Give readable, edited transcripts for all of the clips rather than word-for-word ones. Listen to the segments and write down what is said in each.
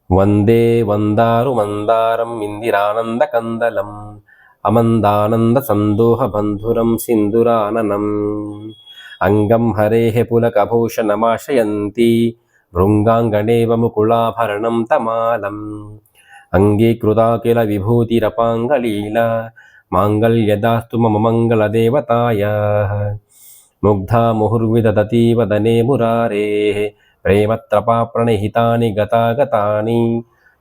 వందే వందారు మందారం ఇందిరానందకందలం అమందానంద సందోహ బంధురం సింధురాననం అంగం హరేః పులకభూషణమాశయంతి భృంగాంగణేవ ముకుళాభరణం తమాలం అంగీకృతా కిల విభూతిరపాంగలీలా మాంగళ్యదాస్తు మమ మంగళదేవతాయాః ముగ్ధా ముహుర్విదదతి వదనే మురారేః ప్రేమత్రపా ప్రణహితాని గతాగతాని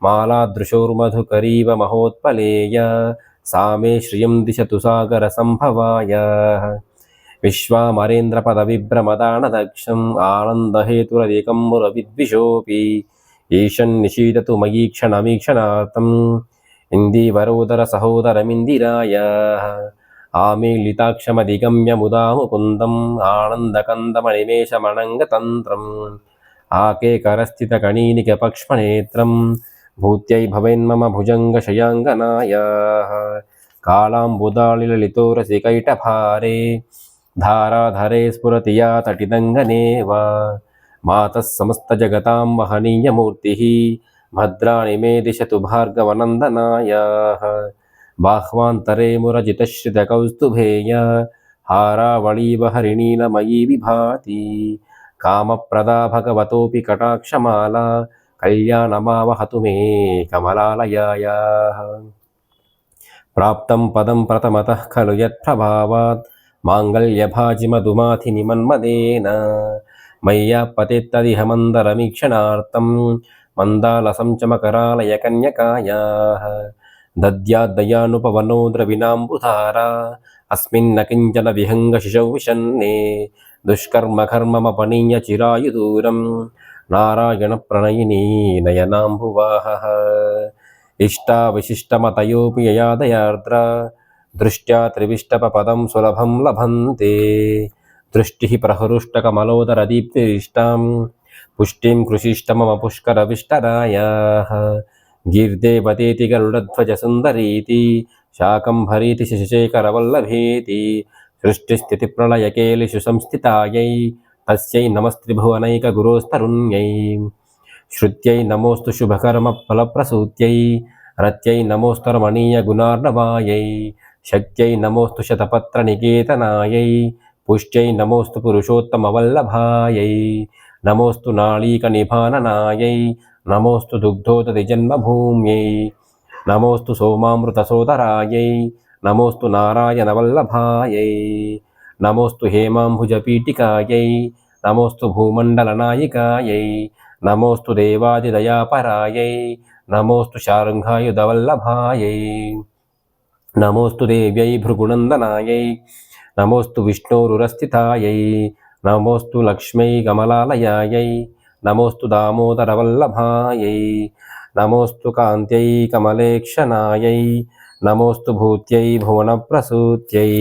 మాలాదృశోర్మధుకరీవ మహోత్పలేయ సా మే శ్రియం దిశతు సాగర సంభవాయ విశ్వామరేంద్రపదవిభ్రమదానదక్షం ఆనందహేతురధికం మురవిద్విషోऽపి ఈశన్నిషీదతు మయీ క్షణమీక్షణార్థం ఇందీవరోదర సహోదరమిందిరాయ ఆమీలితాక్షమధిగమ్య ముదా ముకుందం ఆనందకందమనిమేషమణంగతంత్రం ఆకేకరస్థితకణీనికపక్ష్మనేత్రం భూత్యై భవేన్మమ భుజంగశయాంగనాయాः కాళాంబుదాళిలలితోరసికైటభారే ధారాధరే స్ఫురతి యా తటిదంగనే వా మాతः సమస్తజగతాం మహనీయమూర్తిः భద్రాణి మే దిశతు భార్గవనందనాయాः బాహ్వాంతరే మురజితశ్రితకౌస్తుభేయ హారావళీవ హరిణీలమయీ విభాతి కామప్రదా భగవతోపి కటాక్షమాలా కళ్యాణమావహతు మే కమలాలయాయాః ప్రాప్తం పదం ప్రథమతః ఖలు యత్ప్రభావాత్ మాంగళ్యభాజిమధుమాథిని మన్మదేన మయ్యాపతేత్తదిహ మందరమీక్షణార్థం మందాలసం చ మకరాలయ కన్యకాయాః దద్యాద్దయానుపవనో ద్రవిణాంబుధారా అస్మిన్న కించన విహంగశిశౌ విషన్నే దుష్కర్మకర్మమపనీయ చిరాయుదూరం నారాయణ ప్రణయినీ నయనాంబువాహః ఇష్టావిశిష్టమతయోపి యయాదయార్ద్ర దృష్ట్యా త్రివిష్టపదం సులభం లభంతే దృష్టిః ప్రహృష్టకమలోదరదీప్తిరిష్టాం పుష్టిం కృషిష్టమమ పుష్కరవిష్టరాయాः గీర్దేవతేతి గరుడధ్వజ సుందరీతి శాకంభరీతి శశిశేఖరవల్లభేతి సృష్టిస్థితిప్రళయకేలిషు సంస్థితాయై తస్యై నమస్త్రిభువనైకగురోస్తరుణ్యై శృత్యై నమోస్తు శుభకర్మఫలప్రసూత్యై రత్యై నమోస్తు రమణీయగుణార్ణవాయై శక్త్యై నమోస్తు శతపత్రనికేతనాయై పుష్ట్యై నమోస్తు పురుషోత్తమవల్లభాయై నమోస్తు నాళీకనిభాననాయై నమోస్తు దుగ్ధోదధిజన్మభూమ్యై నమోస్తు సోమామృతసోదరాయై నమోస్తు నారాయణవల్లభాయై నమోస్తు హేమాంబుజపీఠికాయై నమోస్తు భూమండలనాయికాయై నమోస్తు దేవాదిదయాపరాయై నమోస్తు శార్ంగాయుధవల్లభాయై నమోస్తు దేవ్యై భృగునందనాయై నమోస్తు విష్ణోరురస్థితాయై నమోస్తు లక్ష్మై కమలాలయాయై నమోస్తు దామోదరవల్లభాయై నమోస్తు కాంత్యై కమలేక్షణాయై నమోస్తు భూత్యై భువనప్రసూత్యై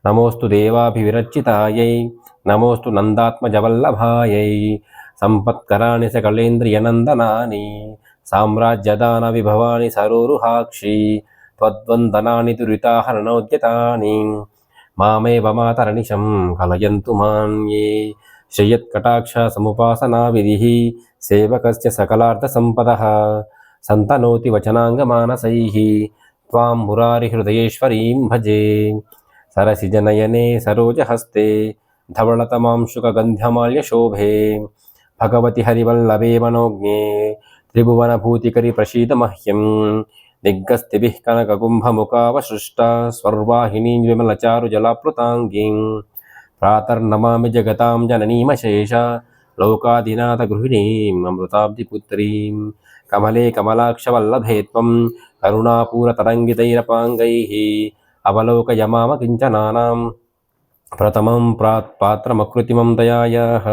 నమోస్తు దేవాభివిరచితాయై నమోస్తు నందాత్మజవల్లభాయై సంపత్కరాణి సకలేంద్రియనందనాని సామ్రాజ్యదాన విభవాని సరోరుహాక్షి త్వద్వందనాని దురితాహరణోద్యతాని మామేవ మాతరనిశం కలయంతు మాన్యే శ్రియత్కటాక్ష సముపాసనా విధిః సేవకస్య సకలార్థసంపదః సంతనోతి వచనాంగమానసైః త్వాం మురారిహృదయేశ్వరీం భజే సరసిజనయనే సరోజహస్తే ధవళతమాంశుకగంధ్యమాల్యశోభే భగవతి హరివల్లభే మనోజ్ఞే త్రిభువనభూతికరి ప్రసీద మహ్యం దిగ్గస్థిభిः కనకకుంభముఖావసృష్టా స్వర్వాహినీం విమలచారుజలాప్లుతాంగీం ప్రాతర్నమామి జగతాం జననీమశేష లోకాధినాథ గృహిణీం అమృతాబ్ధిపుత్రీం కమలే కమలాక్షవల్లభే త్వం కరుణాపూరతరంగితైరపాంగైః అవలోకయ మామ కించనానాం ప్రథమం పాత్రమకృతిమం దయాయాః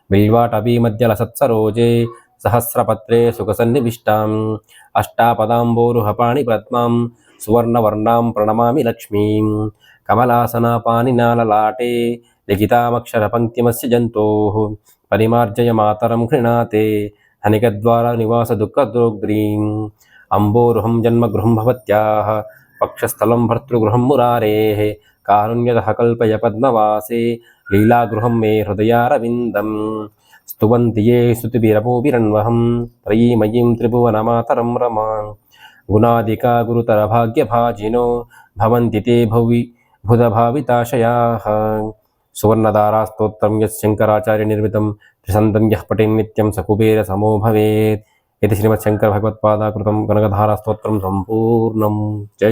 బిల్వాటవీమధ్యలసత్సరోజే సహస్రపత్రే సుఖసన్నివిష్టాం అష్టాపదాంబోరుహపాణి పద్మాం సువర్ణవర్ణాం ప్రణమామి లక్ష్మీం కమలాసనాపానినాలలాటే లిఖితామక్షరపంక్తిమస్య జంతోః పరిమార్జయ మాతరం గృణాతే హనికద్వారా నివాస దుఃఖద్రోగ్రీం అంబోరుహం జన్మగృహం భవత్యాః పక్షస్థలం భర్తృగృహం మురారేః కారుణ్యదః కల్పయ పద్మవాసే లీలాగృహం మే హృదయారవిందం स्तुवन्ति ये स्तुतिभिरपूभिरन्वहं त्रयीमयीं त्रिभुवनमातरं रमां गुणादिका गुरुतरभाग्यभाजिनो भवन्ति ते भुवि भुधभाविताशयाः सुवर्णधारास्तोत्रं यच्छङ्कराचार्यनिर्मितं त्रिसन्तं यः पठेन्नित्यं स कुबेरसमो भवेत् इति श्रीमच्छङ्करभगवत्पादाकृतं कनकधारास्तोत्रं सम्पूर्णम्। जय